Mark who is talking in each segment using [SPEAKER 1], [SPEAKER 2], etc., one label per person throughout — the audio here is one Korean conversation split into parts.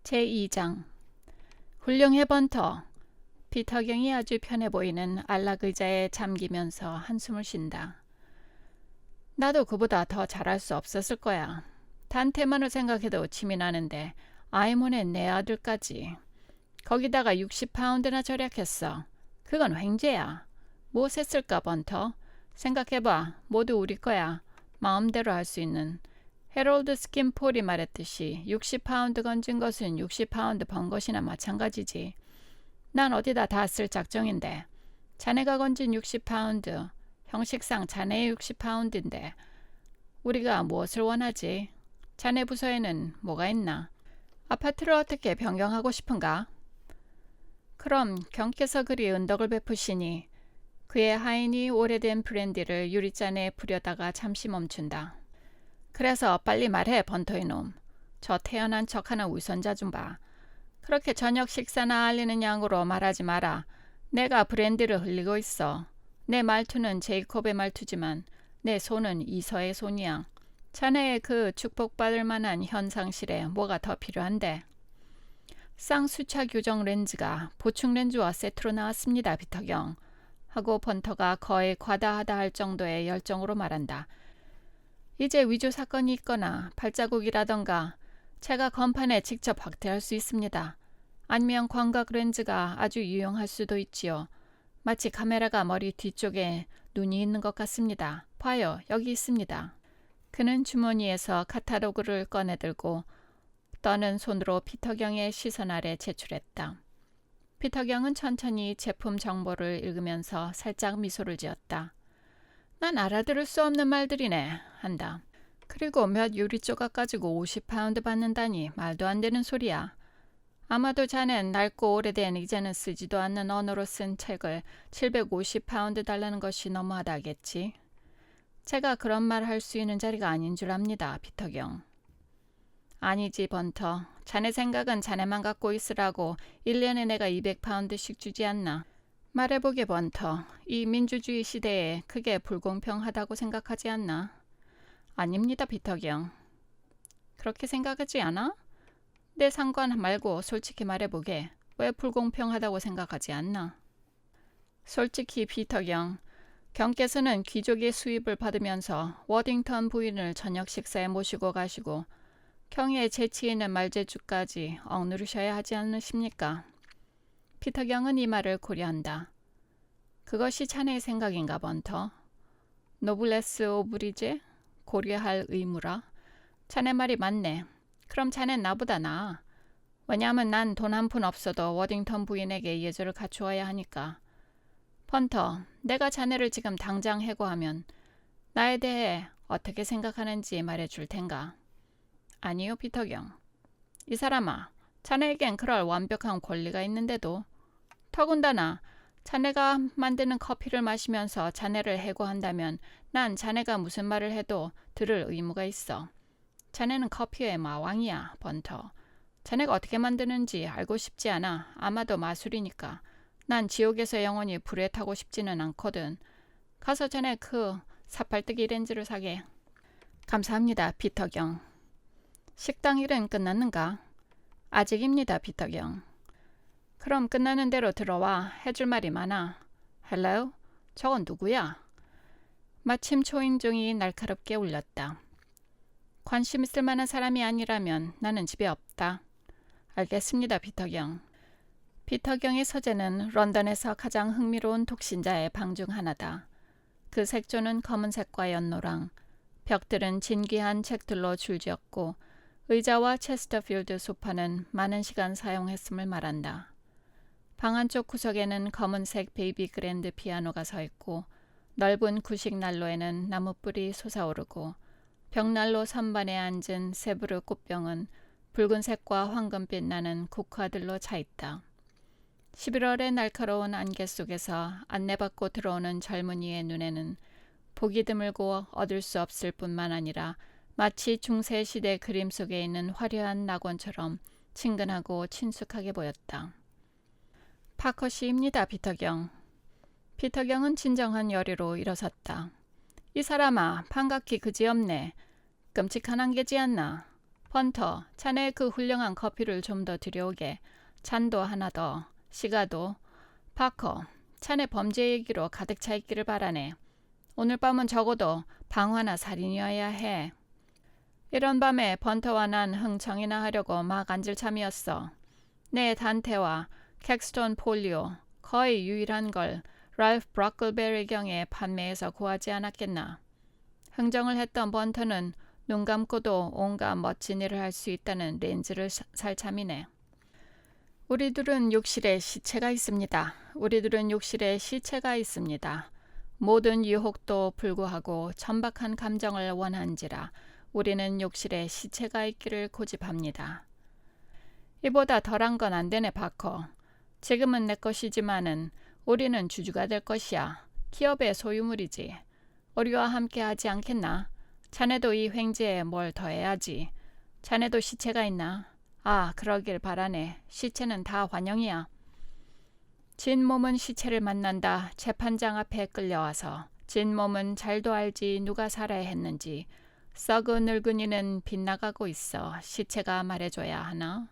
[SPEAKER 1] 제2장 훌륭해 번터. 피터경이 아주 편해 보이는 안락 의자에 잠기면서 한숨을 쉰다. 나도 그보다 더 잘할 수 없었을 거야. 단테만을 생각해도 침이 나는데 아이몬의 내 아들까지. 거기다가 60파운드나 절약했어. 그건 횡재야. 무엇 했을까 번터? 생각해봐. 모두 우리 거야. 마음대로 할 수 있는. 해롤드 스킨폴이 말했듯이 60파운드 건진 것은 60파운드 번 것이나 마찬가지지. 난 어디다 다 쓸 작정인데. 자네가 건진 60파운드, 형식상 자네의 60파운드인데 우리가 무엇을 원하지? 자네 부서에는 뭐가 있나? 아파트를 어떻게 변경하고 싶은가? 그럼 경께서 그리 은덕을 베푸시니. 그의 하인이 오래된 브랜디를 유리잔에 부려다가 잠시 멈춘다. 그래서 빨리 말해 번터 이놈. 저 태어난 척하는 위선자 좀 봐. 그렇게 저녁 식사나 알리는 양으로 말하지 마라. 내가 브랜디를 흘리고 있어. 내 말투는 제이콥의 말투지만 내 손은 이서의 손이야. 자네의 그 축복받을 만한 현상실에 뭐가 더 필요한데? 쌍수차 교정 렌즈가 보충 렌즈와 세트로 나왔습니다. 피터경. 하고 번터가 거의 과다하다 할 정도의 열정으로 말한다. 이제 위조 사건이 있거나 발자국이라던가 제가 건판에 직접 확대할 수 있습니다. 아니면 광각 렌즈가 아주 유용할 수도 있지요. 마치 카메라가 머리 뒤쪽에 눈이 있는 것 같습니다. 봐요, 여기 있습니다. 그는 주머니에서 카탈로그를 꺼내들고 떠는 손으로 피터경의 시선 아래 제출했다. 피터경은 천천히 제품 정보를 읽으면서 살짝 미소를 지었다. 난 알아들을 수 없는 말들이네 한다. 그리고 몇 유리 조각 가지고 50파운드 받는다니 말도 안 되는 소리야. 아마도 자넨 낡고 오래된 이제는 쓰지도 않는 언어로 쓴 책을 750파운드 달라는 것이 너무하다겠지. 제가 그런 말 할 수 있는 자리가 아닌 줄 압니다. 피터경. 아니지 번터. 자네 생각은 자네만 갖고 있으라고 1년에 내가 200파운드씩 주지 않나. 말해보게 번터. 이 민주주의 시대에 그게 불공평하다고 생각하지 않나? 아닙니다. 피터경. 그렇게 생각하지 않아? 내 상관 말고 솔직히 말해보게. 왜 불공평하다고 생각하지 않나? 솔직히 피터경. 경께서는 귀족의 수입을 받으면서 워딩턴 부인을 저녁 식사에 모시고 가시고 경의 재치 있는 말재주까지 억누르셔야 하지 않으십니까? 피터경은 이 말을 고려한다. 그것이 자네의 생각인가 번터? 노블레스 오브리제? 고려할 의무라? 자네 말이 맞네. 그럼 자넨 나보다 나아. 왜냐하면 난 돈 한 푼 없어도 워딩턴 부인에게 예절을 갖추어야 하니까. 번터, 내가 자네를 지금 당장 해고하면 나에 대해 어떻게 생각하는지 말해줄 텐가? 아니요, 피터경. 이 사람아, 자네에겐 그럴 완벽한 권리가 있는데도. 더군다나 자네가 만드는 커피를 마시면서 자네를 해고한다면 난 자네가 무슨 말을 해도 들을 의무가 있어. 자네는 커피의 마왕이야, 번터. 자네가 어떻게 만드는지 알고 싶지 않아. 아마도 마술이니까. 난 지옥에서 영원히 불에 타고 싶지는 않거든. 가서 자네 그 사팔뜨기 렌즈를 사게. 감사합니다, 피터경. 식당 일은 끝났는가? 아직입니다, 피터경. 그럼 끝나는 대로 들어와. 해줄 말이 많아. 헬로? 저건 누구야? 마침 초인종이 날카롭게 울렸다. 관심 있을 만한 사람이 아니라면 나는 집에 없다. 알겠습니다, 피터경. 피터경의 서재는 런던에서 가장 흥미로운 독신자의 방 중 하나다. 그 색조는 검은색과 연노랑, 벽들은 진귀한 책들로 줄지었고 의자와 체스터필드 소파는 많은 시간 사용했음을 말한다. 방 안쪽 구석에는 검은색 베이비 그랜드 피아노가 서 있고 넓은 구식 난로에는 나무뿔이 솟아오르고 벽난로 선반에 앉은 세부르 꽃병은 붉은색과 황금빛 나는 국화들로 차 있다. 11월의 날카로운 안개 속에서 안내받고 들어오는 젊은이의 눈에는 보기 드물고 얻을 수 없을 뿐만 아니라 마치 중세시대 그림 속에 있는 화려한 낙원처럼 친근하고 친숙하게 보였다. 파커시입니다, 피터경. 피터경은 진정한 열의로 일어섰다. 이 사람아, 반갑기 그지없네. 끔찍한 안개지 않나. 번터, 자네 그 훌륭한 커피를 좀 더 들여오게. 잔도 하나 더. 시가도. 파커, 자네 범죄 얘기로 가득 차 있기를 바라네. 오늘 밤은 적어도 방화나 살인이어야 해. 이런 밤에 번터와 난 흥청이나 하려고 막 앉을 참이었어. 내 단테와 캡스톤 폴리오, 거의 유일한 걸 랄프 브로클베리 경에 판매해서 구하지 않았겠나. 흥정을 했던 번터는 눈 감고도 온갖 멋진 일을 할 수 있다는 렌즈를 살 참이네. 우리들은 욕실에 시체가 있습니다. 우리들은 욕실에 시체가 있습니다. 모든 유혹도 불구하고 천박한 감정을 원한지라 우리는 욕실에 시체가 있기를 고집합니다. 이보다 덜한 건 안 되네, 바커. 지금은 내 것이지만은 우리는 주주가 될 것이야. 기업의 소유물이지. 우리와 함께 하지 않겠나? 자네도 이 횡재에 뭘 더해야지. 자네도 시체가 있나? 아, 그러길 바라네. 시체는 다 환영이야. 진 몸은 시체를 만난다. 재판장 앞에 끌려와서 진 몸은 잘도 알지 누가 살아야 했는지. 썩은 늙은이는 빗나가고 있어. 시체가 말해줘야 하나?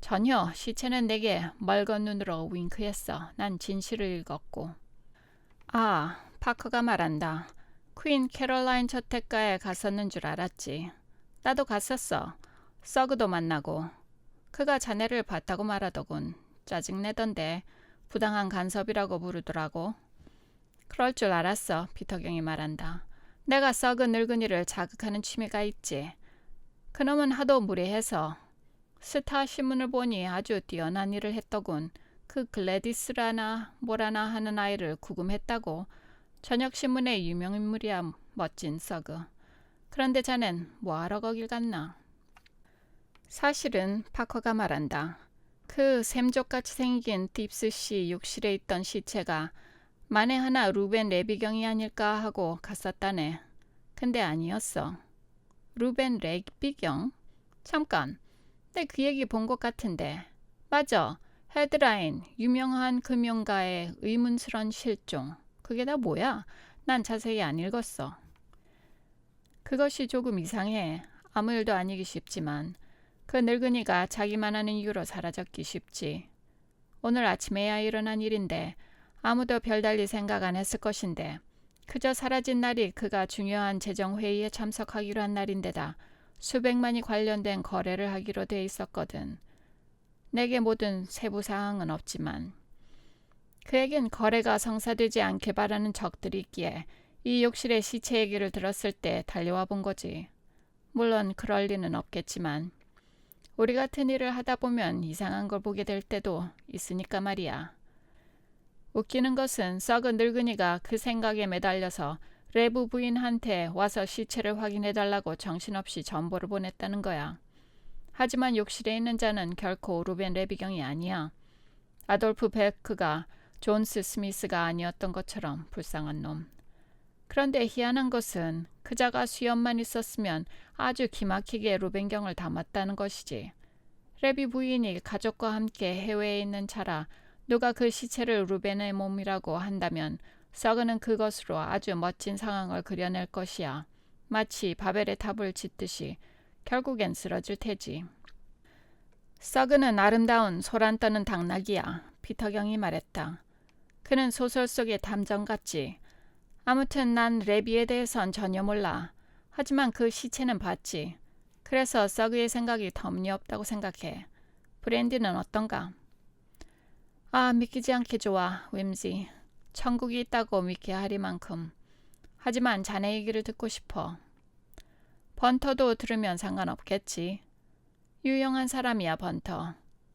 [SPEAKER 1] 전혀. 시체는 내게 멀건 눈으로 윙크했어. 난 진실을 읽었고. 아, 파커가 말한다. 퀸 캐롤라인 저택가에 갔었는 줄 알았지. 나도 갔었어. 서그도 만나고. 그가 자네를 봤다고 말하더군. 짜증내던데 부당한 간섭이라고 부르더라고. 그럴 줄 알았어. 피터경이 말한다. 내가 썩은 늙은이를 자극하는 취미가 있지. 그놈은 하도 무례해서. 스타 신문을 보니 아주 뛰어난 일을 했더군. 그 글래디스라나 뭐라나 하는 아이를 구금했다고. 저녁 신문의 유명인물이야. 멋진 서그. 그런데 자넨 뭐하러 거길 갔나? 사실은 파커가 말한다. 그 샘족같이 생긴 딥스씨 욕실에 있던 시체가 만에 하나 루벤 레비경이 아닐까 하고 갔었다네. 근데 아니었어. 루벤 레비경? 잠깐. 내 그 얘기 본 것 같은데. 맞아. 헤드라인. 유명한 금융가의 의문스런 실종. 그게 다 뭐야? 난 자세히 안 읽었어. 그것이 조금 이상해. 아무 일도 아니기 쉽지만 그 늙은이가 자기만 하는 이유로 사라졌기 쉽지. 오늘 아침에야 일어난 일인데 아무도 별달리 생각 안 했을 것인데 그저 사라진 날이 그가 중요한 재정회의에 참석하기로 한 날인데다 수백만이 관련된 거래를 하기로 돼 있었거든. 내게 모든 세부 사항은 없지만 그에겐 거래가 성사되지 않게 바라는 적들이 있기에 이 욕실의 시체 얘기를 들었을 때 달려와 본 거지. 물론 그럴 리는 없겠지만 우리 같은 일을 하다 보면 이상한 걸 보게 될 때도 있으니까 말이야. 웃기는 것은 썩은 늙은이가 그 생각에 매달려서 레브 부인한테 와서 시체를 확인해달라고 정신없이 전보를 보냈다는 거야. 하지만 욕실에 있는 자는 결코 루벤 레비경이 아니야. 아돌프 베크가 존스 스미스가 아니었던 것처럼 불쌍한 놈. 그런데 희한한 것은 그자가 수염만 있었으면 아주 기막히게 루벤경을 닮았다는 것이지. 레비 부인이 가족과 함께 해외에 있는 차라 누가 그 시체를 루벤의 몸이라고 한다면 서그는 그것으로 아주 멋진 상황을 그려낼 것이야. 마치 바벨의 탑을 짓듯이 결국엔 쓰러질 테지. 서그는 아름다운 소란 떠는 당나귀야. 피터경이 말했다. 그는 소설 속의 탐정 같지. 아무튼 난 레비에 대해선 전혀 몰라. 하지만 그 시체는 봤지. 그래서 서그의 생각이 터무니없다고 생각해. 브랜디는 어떤가? 아, 믿기지 않게 좋아, 웸지. 천국이 있다고 믿게 하리만큼. 하지만 자네 얘기를 듣고 싶어. 번터도 들으면 상관없겠지. 유용한 사람이야, 번터.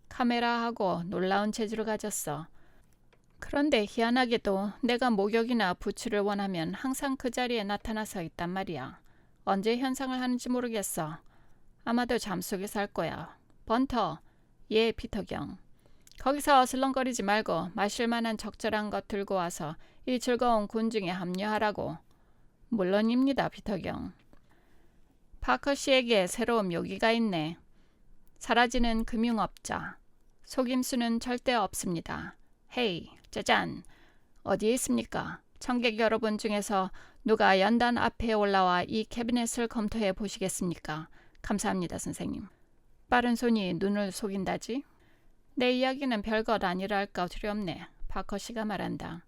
[SPEAKER 1] 카메라하고 놀라운 재주를 가졌어. 그런데 희한하게도 내가 목욕이나 부추를 원하면 항상 그 자리에 나타나서 있단 말이야. 언제 현상을 하는지 모르겠어. 아마도 잠속에서 할 거야. 번터. 예, 피터경. 거기서 어슬렁거리지 말고 마실 만한 적절한 것 들고 와서 이 즐거운 군중에 합류하라고. 물론입니다, 피터경. 파커 씨에게 새로운 묘기가 있네. 사라지는 금융업자. 속임수는 절대 없습니다. 헤이, 짜잔. 어디에 있습니까? 청객 여러분 중에서 누가 연단 앞에 올라와 이 캐비넷을 검토해 보시겠습니까? 감사합니다, 선생님. 빠른 손이 눈을 속인다지? 내 이야기는 별것 아니랄까 두렵네. 바커 씨가 말한다.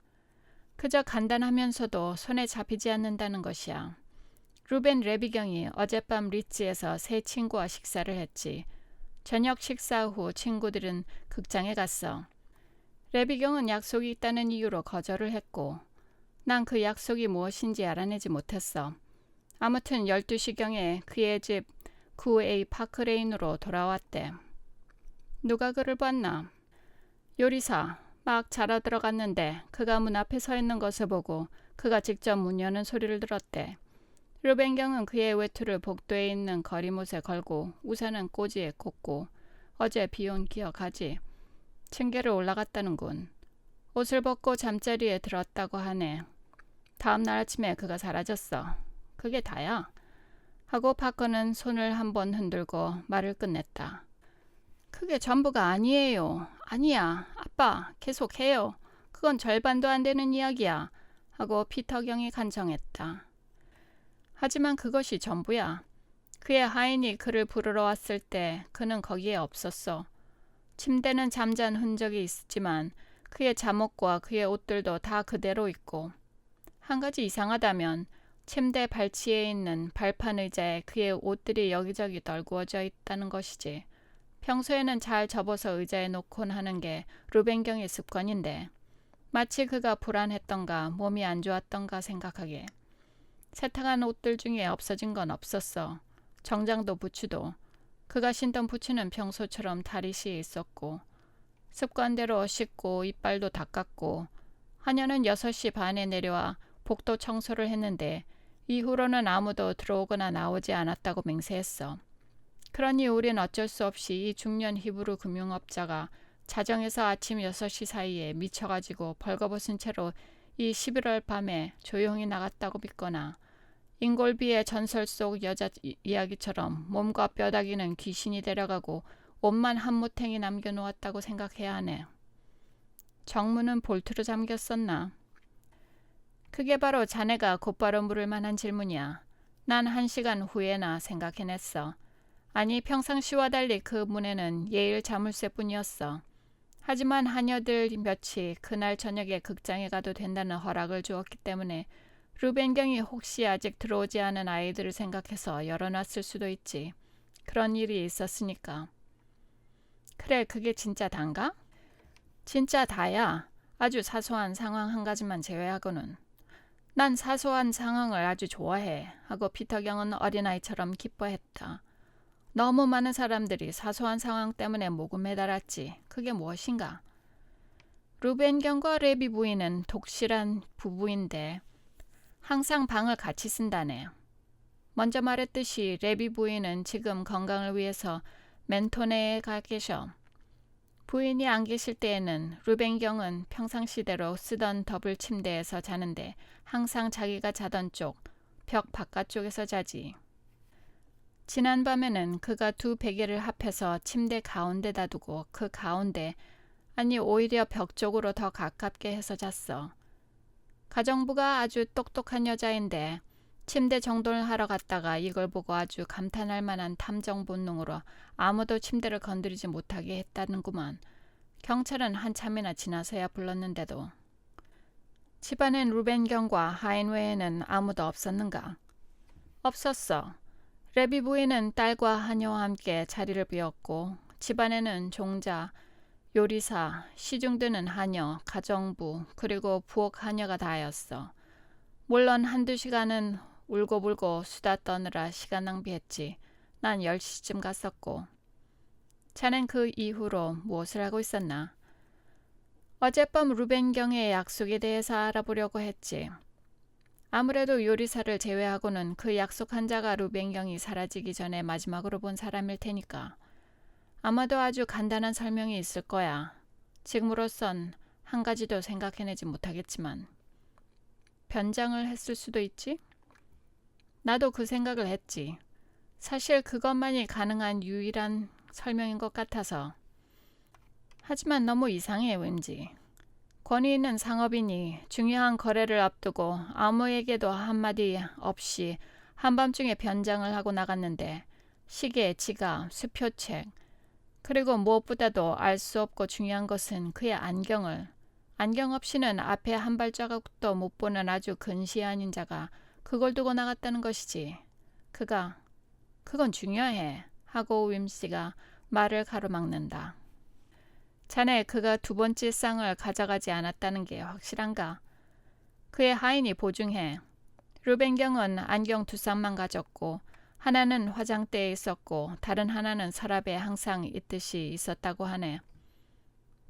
[SPEAKER 1] 그저 간단하면서도 손에 잡히지 않는다는 것이야. 루벤 레비경이 어젯밤 리츠에서 새 친구와 식사를 했지. 저녁 식사 후 친구들은 극장에 갔어. 레비경은 약속이 있다는 이유로 거절을 했고 난 그 약속이 무엇인지 알아내지 못했어. 아무튼 12시경에 그의 집 9A 파크레인으로 돌아왔대. 누가 그를 봤나? 요리사. 막 자러 들어갔는데 그가 문 앞에 서 있는 것을 보고 그가 직접 문 여는 소리를 들었대. 루벤경은 그의 외투를 복도에 있는 거리못에 걸고 우산은 꼬지에 꽂고 어제 비온 기억하지? 층계를 올라갔다는군. 옷을 벗고 잠자리에 들었다고 하네. 다음 날 아침에 그가 사라졌어. 그게 다야. 하고 파커는 손을 한번 흔들고 말을 끝냈다. 그게 전부가 아니에요. 아니야. 아빠 계속해요. 그건 절반도 안 되는 이야기야. 하고 피터 경이 간청했다. 하지만 그것이 전부야. 그의 하인이 그를 부르러 왔을 때 그는 거기에 없었어. 침대는 잠잔 흔적이 있지만 그의 잠옷과 그의 옷들도 다 그대로 있고 한 가지 이상하다면 침대 발치에 있는 발판 의자에 그의 옷들이 여기저기 널구어져 있다는 것이지. 평소에는 잘 접어서 의자에 놓곤 하는 게 루벤경의 습관인데 마치 그가 불안했던가 몸이 안 좋았던가 생각하게. 세탁한 옷들 중에 없어진 건 없었어. 정장도 부츠도. 그가 신던 부츠는 평소처럼 다리시에 있었고 습관대로 씻고 이빨도 닦았고 하녀는 6시 반에 내려와 복도 청소를 했는데 이후로는 아무도 들어오거나 나오지 않았다고 맹세했어. 그러니 우린 어쩔 수 없이 이 중년 히브루 금융업자가 자정에서 아침 6시 사이에 미쳐가지고 벌거벗은 채로 이 11월 밤에 조용히 나갔다고 믿거나 인골비의 전설 속 여자 이야기처럼 몸과 뼈다귀는 귀신이 데려가고 옷만 한 무탱이 남겨놓았다고 생각해야 하네. 정문은 볼트로 잠겼었나? 그게 바로 자네가 곧바로 물을 만한 질문이야. 난 1시간 후에나 생각해냈어. 아니 평상시와 달리 그 문에는 예일 자물쇠뿐이었어. 하지만 하녀들 몇이 그날 저녁에 극장에 가도 된다는 허락을 주었기 때문에 루벤경이 혹시 아직 들어오지 않은 아이들을 생각해서 열어놨을 수도 있지. 그런 일이 있었으니까. 그래, 그게 진짜 단가? 진짜 다야. 아주 사소한 상황 한 가지만 제외하고는. 난 사소한 상황을 아주 좋아해. 하고 피터경은 어린아이처럼 기뻐했다. 너무 많은 사람들이 사소한 상황 때문에 목을 매달았지. 그게 무엇인가? 루벤경과 레비 부인은 독실한 부부인데 항상 방을 같이 쓴다네. 먼저 말했듯이 레비 부인은 지금 건강을 위해서 멘토네에 가 계셔. 부인이 안 계실 때에는 루벤경은 평상시대로 쓰던 더블 침대에서 자는데 항상 자기가 자던 쪽, 벽 바깥쪽에서 자지. 지난밤에는 그가 두 베개를 합해서 침대 가운데다 두고 그 가운데, 아니 오히려 벽 쪽으로 더 가깝게 해서 잤어. 가정부가 아주 똑똑한 여자인데 침대 정돈을 하러 갔다가 이걸 보고 아주 감탄할 만한 탐정 본능으로 아무도 침대를 건드리지 못하게 했다는구먼. 경찰은 한참이나 지나서야 불렀는데도. 집안엔 루벤경과 하인 외에는 아무도 없었는가? 없었어. 레비 부인은 딸과 하녀와 함께 자리를 비웠고 집안에는 종자, 요리사, 시중 드는 하녀, 가정부, 그리고 부엌 하녀가 다였어. 물론 1~2시간은 울고불고 수다 떠느라 시간 낭비했지. 난 10시쯤 갔었고. 자넨 그 이후로 무엇을 하고 있었나? 어젯밤 루벤경의 약속에 대해서 알아보려고 했지. 아무래도 요리사를 제외하고는 그 약속한 자가 루벤경이 사라지기 전에 마지막으로 본 사람일 테니까. 아마도 아주 간단한 설명이 있을 거야. 지금으로선 한 가지도 생각해내지 못하겠지만. 변장을 했을 수도 있지? 나도 그 생각을 했지. 사실 그것만이 가능한 유일한 설명인 것 같아서. 하지만 너무 이상해 왠지. 권위 있는 상업인이 중요한 거래를 앞두고 아무에게도 한마디 없이 한밤중에 변장을 하고 나갔는데 시계, 지갑, 수표책, 그리고 무엇보다도 알 수 없고 중요한 것은 그의 안경 없이는 앞에 한 발자국도 못 보는 아주 근시안인 자가 그걸 두고 나갔다는 것이지. 그건 중요해 하고 윈씨가 말을 가로막는다. 자네 그가 두 번째 쌍을 가져가지 않았다는 게 확실한가? 그의 하인이 보증해. 루벤경은 안경 두 쌍만 가졌고 하나는 화장대에 있었고 다른 하나는 서랍에 항상 있듯이 있었다고 하네.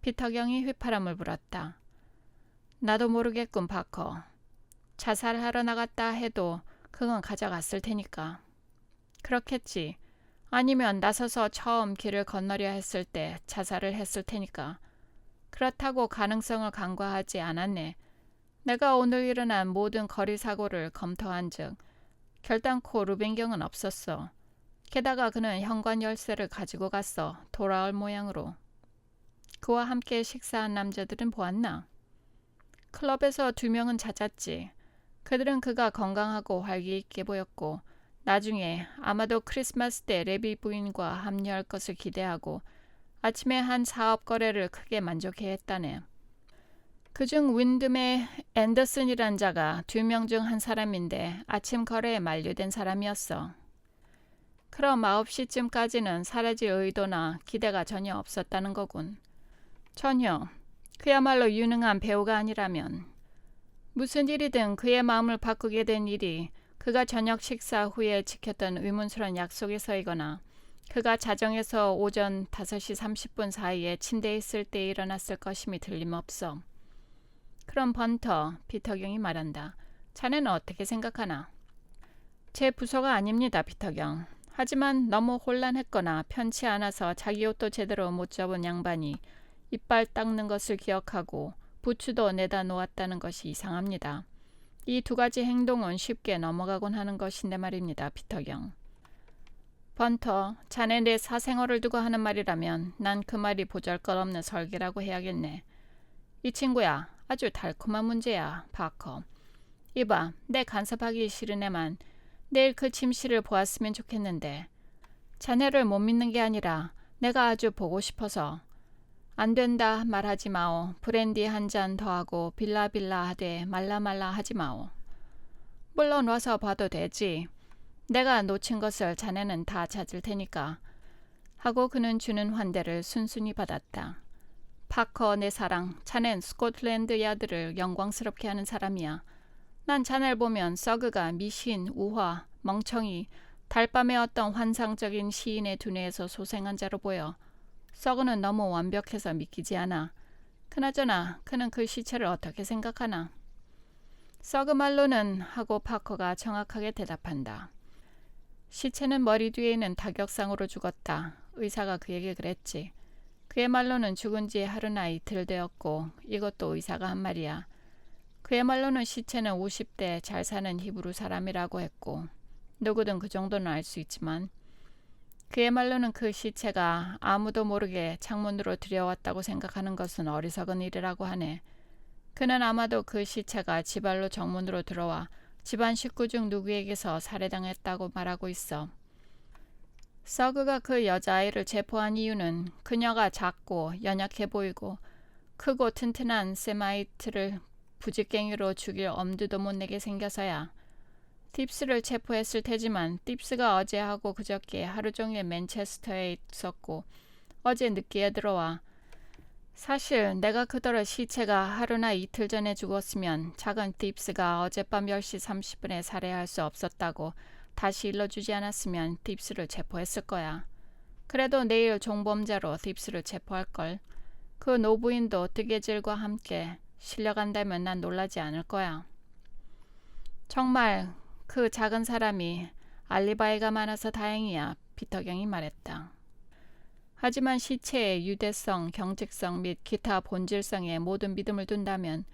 [SPEAKER 1] 피터경이 휘파람을 불었다. 나도 모르겠군, 바커. 자살하러 나갔다 해도 그건 가져갔을 테니까. 그렇겠지. 아니면 나서서 처음 길을 건너려 했을 때 자살을 했을 테니까. 그렇다고 가능성을 간과하지 않았네. 내가 오늘 일어난 모든 거리 사고를 검토한 즉 결단코 루벤경은 없었어. 게다가 그는 현관 열쇠를 가지고 갔어. 돌아올 모양으로. 그와 함께 식사한 남자들은 보았나? 클럽에서 2명은 찾았지. 그들은 그가 건강하고 활기 있게 보였고 나중에 아마도 크리스마스 때 레비 부인과 합류할 것을 기대하고 아침에 한 사업 거래를 크게 만족해했다네. 그중 윈드메 앤더슨이란 자가 2명 중 한 사람인데 아침 거래에 만류된 사람이었어. 그럼 9시쯤까지는 사라질 의도나 기대가 전혀 없었다는 거군. 전혀. 그야말로 유능한 배우가 아니라면. 무슨 일이든 그의 마음을 바꾸게 된 일이 그가 저녁 식사 후에 지켰던 의문스러운 약속에서이거나 그가 자정에서 오전 5시 30분 사이에 침대에 있을 때 일어났을 것임이 틀림없어. 그럼 번터, 피터경이 말한다. 자네는 어떻게 생각하나? 제 부서가 아닙니다, 피터경. 하지만 너무 혼란했거나 편치 않아서 자기 옷도 제대로 못 접은 양반이 이빨 닦는 것을 기억하고 부추도 내다 놓았다는 것이 이상합니다. 이 2가지 행동은 쉽게 넘어가곤 하는 것인데 말입니다, 피터경. 번터, 자네 내 사생활을 두고 하는 말이라면 난 그 말이 보잘것없는 설계라고 해야겠네. 이 친구야, 아주 달콤한 문제야, 바커. 이봐, 내 간섭하기 싫으네만 내일 그 침실을 보았으면 좋겠는데 자네를 못 믿는 게 아니라 내가 아주 보고 싶어서. 안 된다 말하지 마오. 브랜디 한 잔 더하고 빌라빌라 하되 말라말라 하지 마오. 물론 와서 봐도 되지. 내가 놓친 것을 자네는 다 찾을 테니까. 하고 그는 주는 환대를 순순히 받았다. 파커 내 사랑, 자넨 스코틀랜드 야드를 영광스럽게 하는 사람이야. 난 자네를 보면 서그가 미신, 우화, 멍청이, 달밤의 어떤 환상적인 시인의 두뇌에서 소생한 자로 보여. 서그는 너무 완벽해서 믿기지 않아. 그나저나 그는 그 시체를 어떻게 생각하나? 서그 말로는 하고 파커가 정확하게 대답한다. 시체는 머리 뒤에 있는 타격상으로 죽었다. 의사가 그에게 그랬지. 그의 말로는 죽은 지 하루나 이틀 되었고 이것도 의사가 한 말이야. 그의 말로는 시체는 50대 잘 사는 히브리 사람이라고 했고 누구든 그 정도는 알 수 있지만 그의 말로는 그 시체가 아무도 모르게 창문으로 들여왔다고 생각하는 것은 어리석은 일이라고 하네. 그는 아마도 그 시체가 지발로 정문으로 들어와 집안 식구 중 누구에게서 살해당했다고 말하고 있어. 서그가 그 여자아이를 체포한 이유는 그녀가 작고 연약해 보이고 크고 튼튼한 세마이트를 부직갱이로 죽일 엄두도 못 내게 생겨서야. 딥스를 체포했을 테지만 딥스가 어제하고 그저께 하루 종일 맨체스터에 있었고 어제 늦게 들어와. 사실 내가 그더러 시체가 하루나 이틀 전에 죽었으면 작은 딥스가 어젯밤 10시 30분에 살해할 수 없었다고 다시 일러주지 않았으면 딥스를 체포했을 거야. 그래도 내일 종범죄로 딥스를 체포할걸. 그 노부인도 뜨개질과 함께 실려간다면 난 놀라지 않을 거야. 정말 그 작은 사람이 알리바이가 많아서 다행이야, 피터경이 말했다. 하지만 시체의 유대성, 경직성 및 기타 본질성에 모든 믿음을 둔다면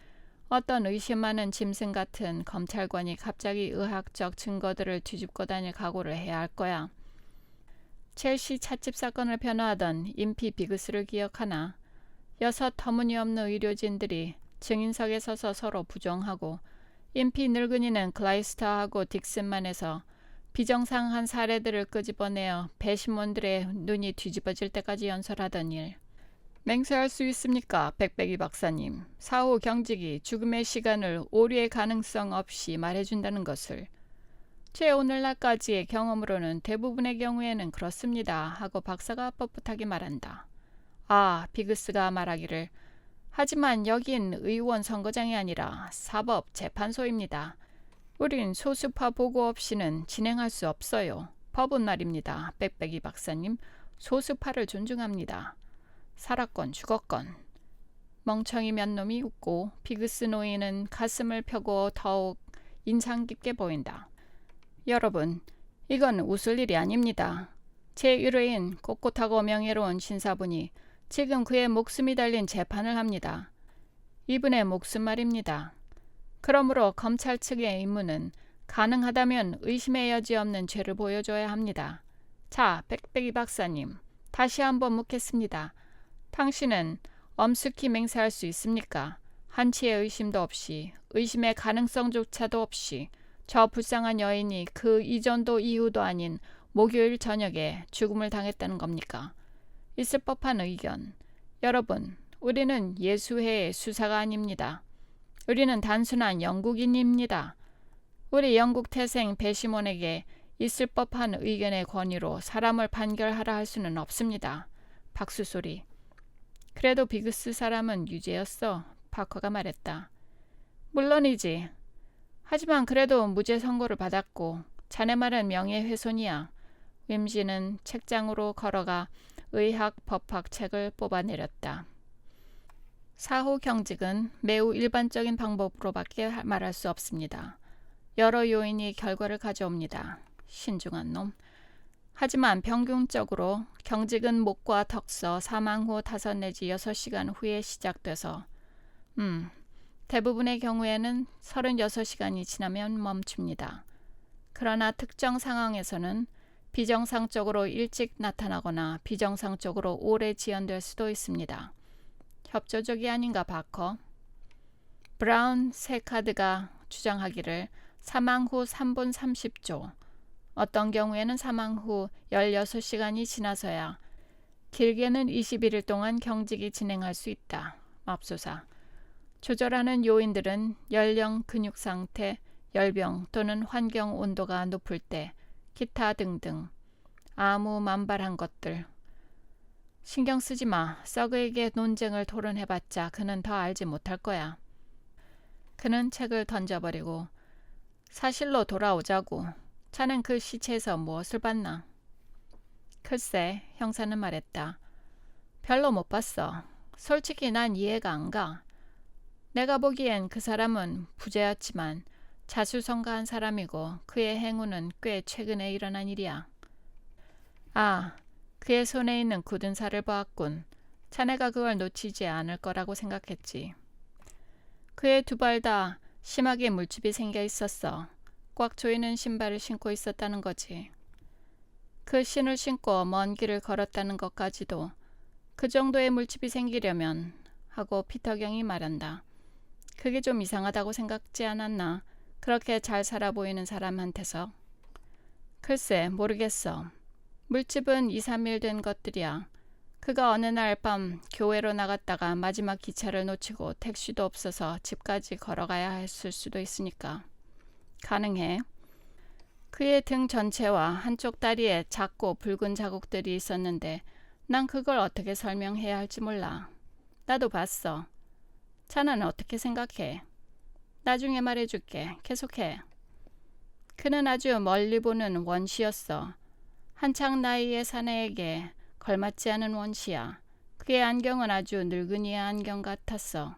[SPEAKER 1] 어떤 의심 많은 짐승 같은 검찰관이 갑자기 의학적 증거들을 뒤집고 다닐 각오를 해야 할 거야. 첼시 찻집 사건을 변호하던 임피 비그스를 기억하나? 6 터무니없는 의료진들이 증인석에 서서 서로 부정하고 임피 늙은이는 클라이스터하고 딕슨만 해서 비정상한 사례들을 끄집어내어 배심원들의 눈이 뒤집어질 때까지 연설하던 일. 맹세할 수 있습니까, 백백이 박사님? 사후 경직이 죽음의 시간을 오류의 가능성 없이 말해준다는 것을. 제 오늘날까지의 경험으로는 대부분의 경우에는 그렇습니다 하고 박사가 뻣뻣하게 말한다. 아, 비그스가 말하기를. 하지만 여긴 의원 선거장이 아니라 사법재판소입니다. 우린 소수파 보고 없이는 진행할 수 없어요. 법은 말입니다. 빽빽이 박사님, 소수파를 존중합니다. 살았건 죽었건. 멍청이 몇 놈이 웃고 비그스 노인은 가슴을 펴고 더욱 인상 깊게 보인다. 여러분, 이건 웃을 일이 아닙니다. 제1회인 꼿꼿하고 명예로운 신사분이 지금 그의 목숨이 달린 재판을 합니다. 이분의 목숨 말입니다. 그러므로 검찰 측의 임무는 가능하다면 의심의 여지 없는 죄를 보여줘야 합니다. 자, 빽빽이 박사님, 다시 한번 묻겠습니다. 당신은 엄숙히 맹세할 수 있습니까? 한치의 의심도 없이, 의심의 가능성조차도 없이 저 불쌍한 여인이 그 이전도 이후도 아닌 목요일 저녁에 죽음을 당했다는 겁니까? 있을 법한 의견. 여러분, 우리는 예수회의 수사가 아닙니다. 우리는 단순한 영국인입니다. 우리 영국 태생 배심원에게 있을 법한 의견의 권위로 사람을 판결하라 할 수는 없습니다. 박수 소리. 그래도 비그스 사람은 유죄였어. 파커가 말했다. 물론이지. 하지만 그래도 무죄 선고를 받았고 자네 말은 명예훼손이야. 윰지는 책장으로 걸어가 의학 법학 책을 뽑아내렸다. 사후 경직은 매우 일반적인 방법으로밖에 말할 수 없습니다. 여러 요인이 결과를 가져옵니다. 신중한 놈. 하지만 평균적으로 경직은 목과 턱서 사망 후 5 내지 6시간 후에 시작돼서 대부분의 경우에는 36시간이 지나면 멈춥니다. 그러나 특정 상황에서는 비정상적으로 일찍 나타나거나 비정상적으로 오래 지연될 수도 있습니다. 협조적이 아닌가 바커? 브라운 세카드가 주장하기를 사망 후 3분 30초, 어떤 경우에는 사망 후 16시간이 지나서야 길게는 21일 동안 경직이 진행할 수 있다. 맙소사. 조절하는 요인들은 연령, 근육 상태, 열병 또는 환경 온도가 높을 때, 기타 등등. 아무 만발한 것들. 신경 쓰지 마. 서그에게 논쟁을 토론해봤자 그는 더 알지 못할 거야. 그는 책을 던져버리고 사실로 돌아오자고. 자넨 그 시체에서 무엇을 봤나? 글쎄, 형사는 말했다. 별로 못 봤어. 솔직히 난 이해가 안 가. 내가 보기엔 그 사람은 부자였지만 자수성가한 사람이고 그의 행운은 꽤 최근에 일어난 일이야. 아, 그의 손에 있는 굳은 살을 보았군. 자네가 그걸 놓치지 않을 거라고 생각했지. 그의 두 발 다 심하게 물집이 생겨 있었어. 꽉 조이는 신발을 신고 있었다는 거지. 그 신을 신고 먼 길을 걸었다는 것까지도 그 정도의 물집이 생기려면 하고 피터경이 말한다. 그게 좀 이상하다고 생각지 않았나? 그렇게 잘 살아 보이는 사람한테서. 글쎄, 모르겠어. 물집은 2, 3일 된 것들이야. 그가 어느 날 밤 교회로 나갔다가 마지막 기차를 놓치고 택시도 없어서 집까지 걸어가야 했을 수도 있으니까. 가능해. 그의 등 전체와 한쪽 다리에 작고 붉은 자국들이 있었는데 난 그걸 어떻게 설명해야 할지 몰라. 나도 봤어. 자네는 어떻게 생각해? 나중에 말해줄게. 계속해. 그는 아주 멀리 보는 원시였어. 한창 나이의 사내에게 걸맞지 않은 원시야. 그의 안경은 아주 늙은이의 안경 같았어.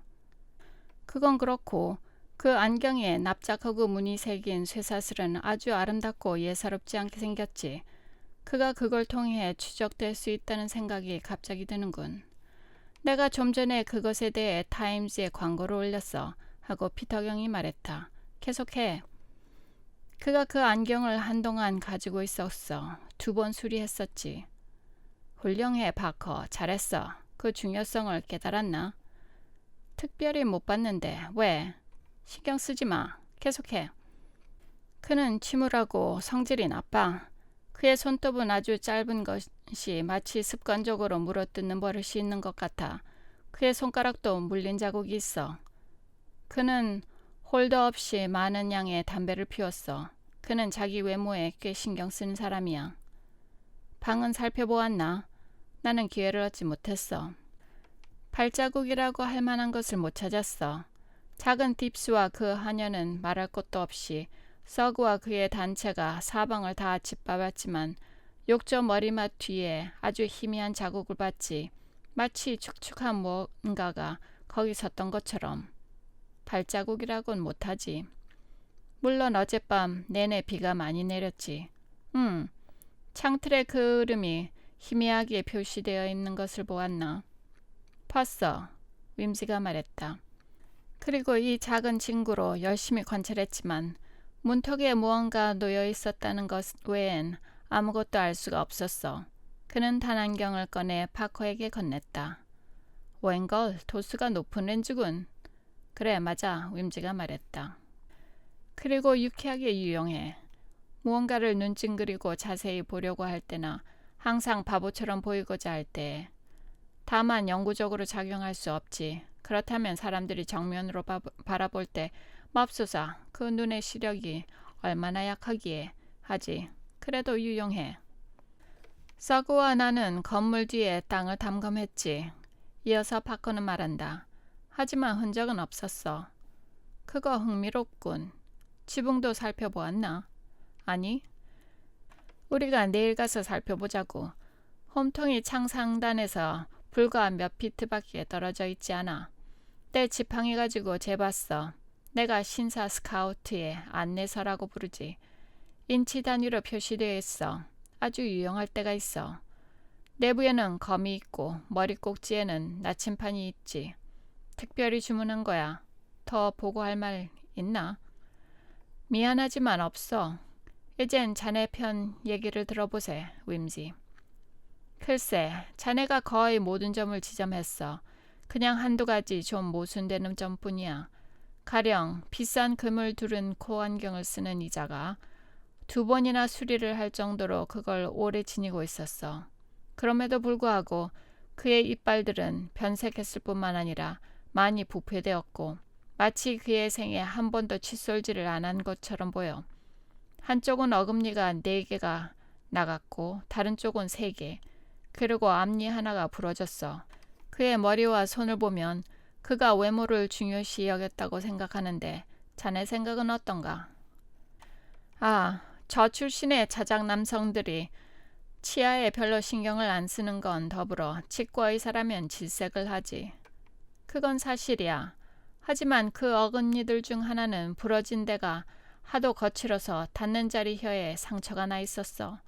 [SPEAKER 1] 그건 그렇고 그 안경에 납작하고 무늬 새긴 쇠사슬은 아주 아름답고 예사롭지 않게 생겼지. 그가 그걸 통해 추적될 수 있다는 생각이 갑자기 드는군. 내가 좀 전에 그것에 대해 타임즈에 광고를 올렸어. 하고 피터경이 말했다. 계속해. 그가 그 안경을 한동안 가지고 있었어. 2번 수리했었지. 훌륭해, 바커. 잘했어. 그 중요성을 깨달았나? 특별히 못 봤는데 왜? 신경 쓰지 마. 계속해. 그는 침울하고 성질이 나빠. 그의 손톱은 아주 짧은 것이 마치 습관적으로 물어뜯는 버릇이 있는 것 같아. 그의 손가락도 물린 자국이 있어. 그는 홀더 없이 많은 양의 담배를 피웠어. 그는 자기 외모에 꽤 신경 쓰는 사람이야. 방은 살펴보았나? 나는 기회를 얻지 못했어. 발자국이라고 할 만한 것을 못 찾았어. 작은 딥스와 그 하녀는 말할 것도 없이 서그와 그의 단체가 사방을 다 짓밟았지만 욕조 머리맡 뒤에 아주 희미한 자국을 봤지. 마치 축축한 뭔가가 거기 섰던 것처럼. 발자국이라고는 못하지. 물론 어젯밤 내내 비가 많이 내렸지. 창틀에 그 이름이 희미하게 표시되어 있는 것을 보았나? 봤어. 윈지가 말했다. 그리고 이 작은 친구로 열심히 관찰했지만 문턱에 무언가 놓여 있었다는 것 외엔 아무것도 알 수가 없었어. 그는 단안경을 꺼내 파커에게 건넸다. 웬걸, 도수가 높은 렌즈군. 그래, 맞아. 윈지가 말했다. 그리고 유쾌하게 유용해. 무언가를 눈찡그리고 자세히 보려고 할 때나 항상 바보처럼 보이고자 할 때. 다만 영구적으로 작용할 수 없지. 그렇다면 사람들이 정면으로 바라볼 때 맙소사 그 눈의 시력이 얼마나 약하기에 하지. 그래도 유용해. 서그와 나는 건물 뒤에 땅을 탐검했지. 이어서 파커는 말한다. 하지만 흔적은 없었어. 그거 흥미롭군. 지붕도 살펴보았나? 아니. 우리가 내일 가서 살펴보자고. 홈통이 창 상단에서 불과 몇 피트밖에 떨어져 있지 않아. 내 지팡이 가지고 재봤어. 내가 신사 스카우트의 안내서라고 부르지. 인치 단위로 표시되어 있어. 아주 유용할 때가 있어. 내부에는 검이 있고 머리 꼭지에는 나침판이 있지. 특별히 주문한 거야. 더 보고할 말 있나? 미안하지만 없어. 이젠 자네 편 얘기를 들어보세, 윈지. 글쎄, 자네가 거의 모든 점을 지점했어. 그냥 한두 가지 좀 모순되는 점뿐이야. 가령 비싼 금을 두른 코안경을 쓰는 이자가 2번이나 수리를 할 정도로 그걸 오래 지니고 있었어. 그럼에도 불구하고 그의 이빨들은 변색했을 뿐만 아니라 많이 부패되었고 마치 그의 생에 한 번도 칫솔질을 안 한 것처럼 보여. 한쪽은 어금니가 4개가 나갔고 다른 쪽은 3개. 그리고 앞니 하나가 부러졌어. 그의 머리와 손을 보면 그가 외모를 중요시 여겼다고 생각하는데 자네 생각은 어떤가? 아, 저 출신의 자작 남성들이 치아에 별로 신경을 안 쓰는 건 더불어 치과 의사라면 질색을 하지. 그건 사실이야. 하지만 그 어금니들 중 하나는 부러진 데가 하도 거칠어서 닿는 자리 혀에 상처가 나 있었어.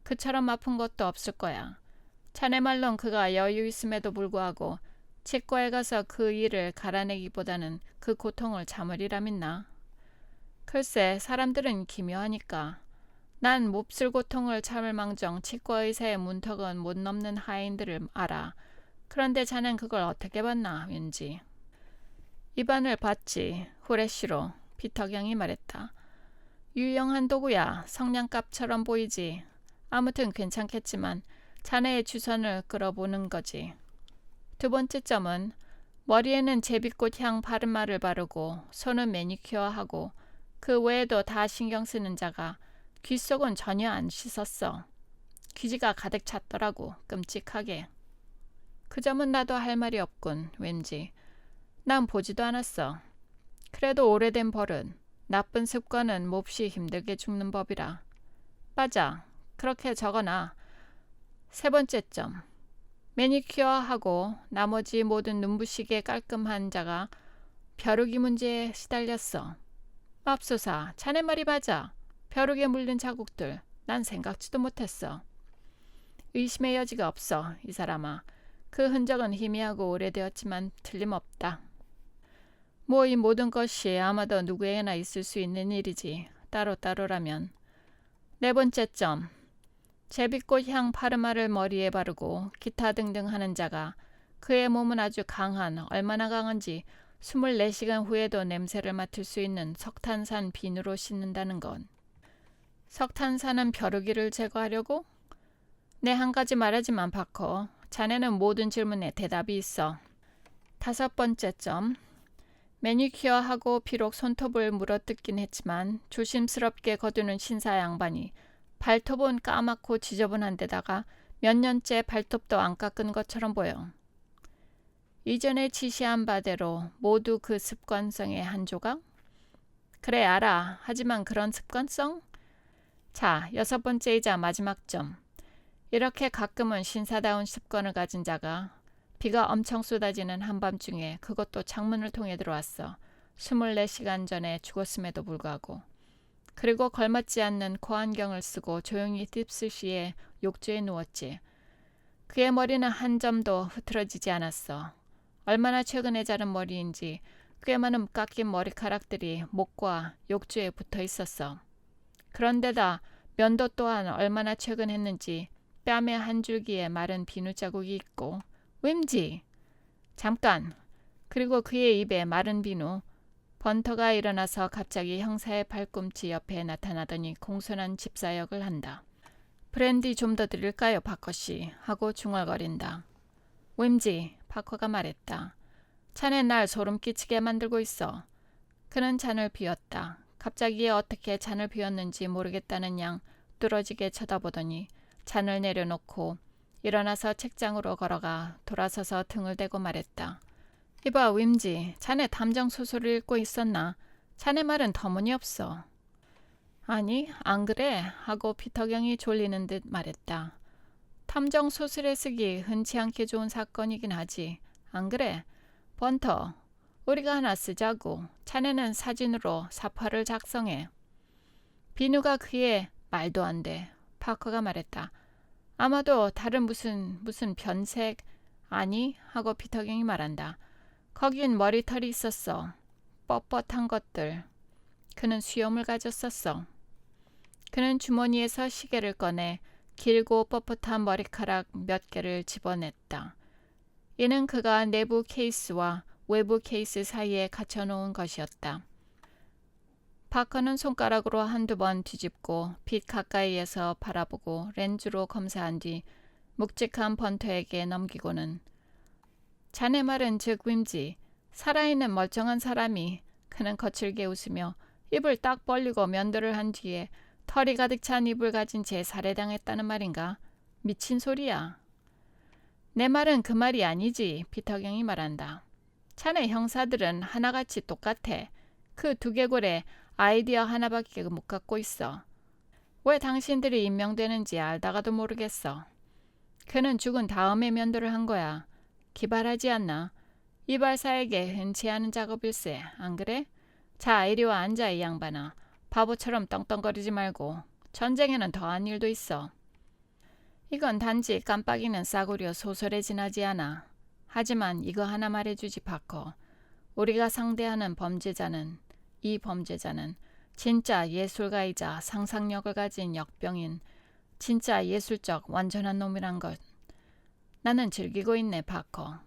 [SPEAKER 1] 그처럼 아픈 것도 없을 거야. 자네 말론 그가 여유 있음에도 불구하고 치과에 가서 그 일을 갈아내기보다는 그 고통을 참으리라 믿나? 글쎄, 사람들은 기묘하니까. 난 몹쓸 고통을 참을 망정 치과 의사의 문턱은 못 넘는 하인들을 알아. 그런데 자넨 그걸 어떻게 봤나, 왠지. 입안을 봤지. 후레쉬로. 피터경이 말했다. 유용한 도구야. 성냥갑처럼 보이지. 아무튼 괜찮겠지만 자네의 주선을 끌어보는 거지. 2번째 점은 머리에는 제비꽃 향 바르마를 바르고 손은 매니큐어하고 그 외에도 다 신경 쓰는 자가 귓속은 전혀 안 씻었어. 귀지가 가득 찼더라고. 끔찍하게. 그 점은 나도 할 말이 없군. 왠지. 난 보지도 않았어. 그래도 오래된 버릇. 나쁜 습관은 몹시 힘들게 죽는 법이라. 맞아. 그렇게 적어놔. 3번째 점. 매니큐어하고 나머지 모든 눈부시게 깔끔한 자가 벼룩이 문제에 시달렸어. 맙소사, 자네 말이 맞아. 벼룩에 물린 자국들. 난 생각지도 못했어. 의심의 여지가 없어, 이 사람아. 그 흔적은 희미하고 오래되었지만 틀림없다. 뭐 이 모든 것이 아마도 누구에게나 있을 수 있는 일이지. 따로따로라면. 4번째 점. 제비꽃 향 파르마를 머리에 바르고 기타 등등 하는 자가 그의 몸은 아주 강한, 얼마나 강한지 24시간 후에도 냄새를 맡을 수 있는 석탄산 비누로 씻는다는 건. 석탄 벼룩이를 제거하려고? 네, 한 가지 말하지만 바커. 자네는 모든 질문에 대답이 있어. 5번째 점. 매니큐어하고 비록 손톱을 물어뜯긴 했지만 조심스럽게 거두는 신사 양반이 발톱은 까맣고 지저분한 데다가 몇 년째 발톱도 안 깎은 것처럼 보여. 이전에 지시한 바대로 모두 그 습관성의 한 조각? 그래, 알아. 하지만 그런 습관성? 자, 6번째이자 마지막 점. 이렇게 가끔은 신사다운 습관을 가진 자가 비가 엄청 쏟아지는 한밤중에 그것도 창문을 통해 들어왔어. 24시간 전에 죽었음에도 불구하고. 그리고 걸맞지 않는 코안경을 쓰고 조용히 딥스시에 욕조에 누웠지. 그의 머리는 한 점도 흐트러지지 않았어. 얼마나 최근에 자른 머리인지 꽤 많은 깎인 머리카락들이 목과 욕조에 붙어 있었어. 그런데다 면도 또한 얼마나 최근 했는지 뺨의 한 줄기에 마른 비누 자국이 있고 윰지! 잠깐! 그리고 그의 입에 마른 비누. 번터가 일어나서 갑자기 형사의 발꿈치 옆에 나타나더니 공손한 집사역을 한다. 브랜디 좀 더 드릴까요, 바커씨? 하고 중얼거린다. 윰지! 바커가 말했다. 자네 날 소름 끼치게 만들고 있어. 그는 잔을 비웠다. 갑자기 어떻게 잔을 비웠는지 모르겠다는 양 뚫어지게 쳐다보더니 잔을 내려놓고 일어나서 책장으로 걸어가 돌아서서 등을 대고 말했다. 이봐, 윰지, 자네 탐정 소설을 읽고 있었나? 자네 말은 터무니없어. 아니, 안 그래? 하고 피터경이 졸리는 듯 말했다. 탐정 소설에 쓰기 흔치 않게 좋은 사건이긴 하지. 안 그래? 번터, 우리가 하나 쓰자고. 자네는 사진으로 사파를 작성해. 비누가 그의 말도 안 돼. 파커가 말했다. 아마도 다른 무슨 변색 아니? 하고 피터경이 말한다. 거긴 머리털이 있었어. 뻣뻣한 것들. 그는 수염을 가졌었어. 그는 주머니에서 시계를 꺼내 길고 뻣뻣한 머리카락 몇 개를 집어냈다. 이는 그가 내부 케이스와 외부 케이스 사이에 갇혀놓은 것이었다. 파커는 손가락으로 한두 번 뒤집고 빛 가까이에서 바라보고 렌즈로 검사한 뒤 묵직한 번터에게 넘기고는 자네 말은 즉 윰지, 살아있는 멀쩡한 사람이 그는 거칠게 웃으며 입을 딱 벌리고 면도를 한 뒤에 털이 가득 찬 입을 가진 채 살해당했다는 말인가? 미친 소리야. 내 말은 그 말이 아니지, 피터경이 말한다. 자네 형사들은 하나같이 똑같아. 그 두개골에 아이디어 하나밖에 못 갖고 있어. 왜 당신들이 임명되는지 알다가도 모르겠어. 그는 죽은 다음에 면도를 한 거야. 기발하지 않나? 이발사에게 흔치 않은 작업일세, 안 그래? 자, 이리 와 앉아, 이 양반아. 바보처럼 떵떵거리지 말고. 전쟁에는 더한 일도 있어. 이건 단지 깜빡이는 싸구려 소설에 지나지 않아. 하지만 이거 하나 말해주지, 파커. 우리가 상대하는 이 범죄자는 진짜 예술가이자 상상력을 가진 역병인 진짜 예술적 완전한 놈이란 것. 나는 즐기고 있네, 파커.